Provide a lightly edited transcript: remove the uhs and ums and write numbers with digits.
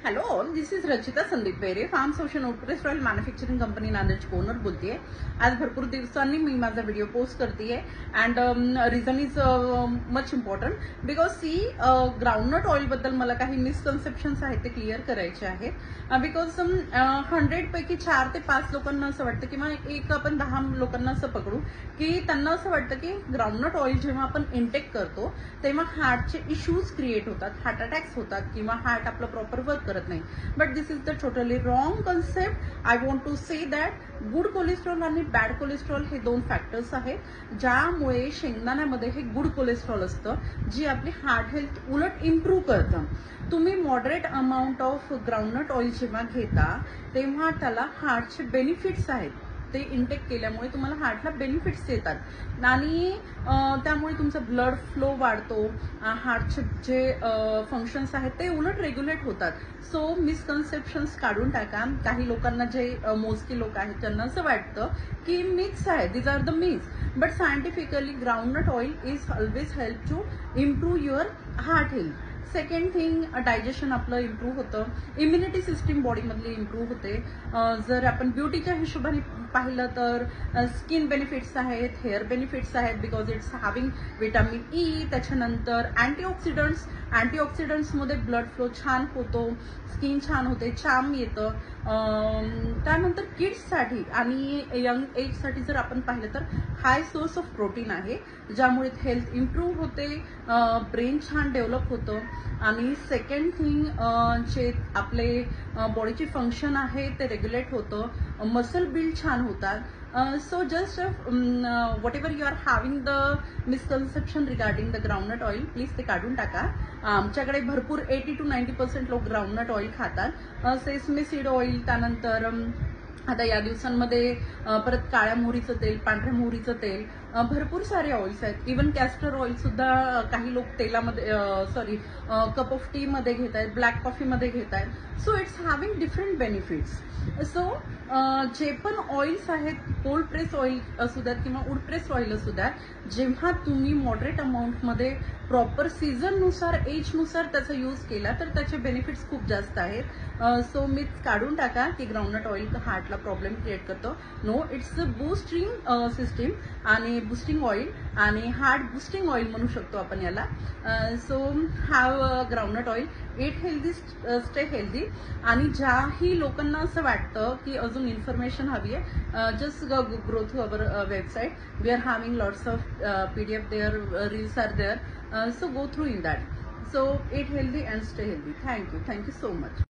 Hello, this is Rachita Sandeep Bere, farm सोशन ओटप्रेस oil manufacturing company Nanded owner बोलतेय. आज भरपूर दिवसांनी मी माझा व्हिडिओ पोस्ट करतेय and reason is much important because सी ग्राउंडनट ऑइल बद्दल मला काही मिसकन्सेप्शन्स आहेत ते क्लिअर करायचे आहेत. बिकॉज 100 पैकी 4 ते 5 लोकांना असं वाटतं किंवा एक आपण 10 लोकांना असं पकडू की त्यांना असं वाटतं की ग्राउंडनट ऑइल जेव्हा आपण इंटेक करतो तेव्हा हार्टचे इश्यूज क्रिएट होतात, हार्ट अटॅक्स होतात किंवा हार्ट आपलं प्रॉपर वर्क करत नाही. But this is the totally wrong concept. I want to say that good cholesterol आणि बॅड कोलेस्ट्रॉल हे दोन फॅक्टर्स आहेत ज्यामुळे शेंगदाण्यामध्ये हे गुड कोलेस्ट्रॉल असतं जी आपली हार्ट हेल्थ उलट इम्प्रूव्ह करतं. तुम्ही moderate amount of groundnut oil जेव्हा घेता तेव्हा त्याला हार्टचे बेनिफिट्स आहेत. ते इंटेक केल्यामुळे तुम्हाला हार्टला बेनिफिट्स येतात आणि त्यामुळे तुमचा ब्लड फ्लो वाढतो, हार्टचे जे फंक्शन्स आहेत ते उलट रेग्युलेट होतात. सो मिसकन्सेप्शन्स काढून टाका. काही लोकांना जे मोजके लोक आहेत त्यांना असं वाटतं की मिथ्स आहे, these are the myths. But scientifically groundnut oil is always help to improve your heart health. Second thing, digestion आपलं इम्प्रूव्ह होतं, इम्युनिटी सिस्टीम बॉडीमधली इम्प्रूव्ह होते. जर आपण ब्युटीच्या हिशोबाने पाहिलं तर स्किन बेनिफिट्स आहेत, हेअर बेनिफिट्स आहेत because it's having vitamin E. त्याच्यानंतर अँटीऑक्सिडंट्समध्ये ब्लड फ्लो छान होतो, स्किन छान होते, चाम येतं. त्यानंतर किड्ससाठी आणि यंग एजसाठी जर आपण पाहिलं तर हाय सोर्स ऑफ प्रोटीन आहे ज्यामुळे हेल्थ इम्प्रूव्ह होते, ब्रेन छान डेव्हलप होतं. आणि सेकंड थिंग, जे आपले बॉडीचे फंक्शन आहे ते रेग्युलेट होतं, मसल बिल्ड छान होतात. So just whatever you are having the misconception regarding the groundnut oil, please ते काढून टाका. आमच्याकडे भरपूर 80 to 90% लोक ग्राउंडनट ऑइल खातात. सेसमे सीड ऑइल, त्यानंतर आता या दिवसांमध्ये परत काळ्या मोहरीचं तेल, पांढऱ्या मोहरीचं तेल, भरपूर सारे ऑइल्स आहेत. इवन कॅस्टर ऑइल सुद्धा काही लोक तेलामध्ये कप ऑफ टी मध्ये घेत आहेत, ब्लॅक कॉफी मध्ये घेत आहेत. So it's having different benefits. So जे पण ऑइल्स आहेत, कोल्ड प्रेस ऑइल असू द्यात किंवा वूड प्रेस ऑइल असू द्यात, जेव्हा तुम्ही मॉडरेट अमाऊंटमध्ये प्रॉपर सीझननुसार, एजनुसार त्याचा यूज केला तर त्याचे बेनिफिट्स खूप जास्त आहेत. सो मिथ्स काढून टाका की ग्राउंडनट ऑइल हार्टला प्रॉब्लेम क्रिएट करतो. No, it's a boosting system आणि बूस्टिंग ऑइल आणि हार्ट बूस्टिंग ऑइल म्हणू शकतो आपण याला. So have groundnut oil, eat healthy, stay healthy. आणि ज्याही लोकांना असं वाटतं की अजून इन्फॉर्मेशन हवी आहे, just grow through our website. We are having lots of PDF there, reels are there. So go through in that. So eat healthy and stay healthy. Thank you so much.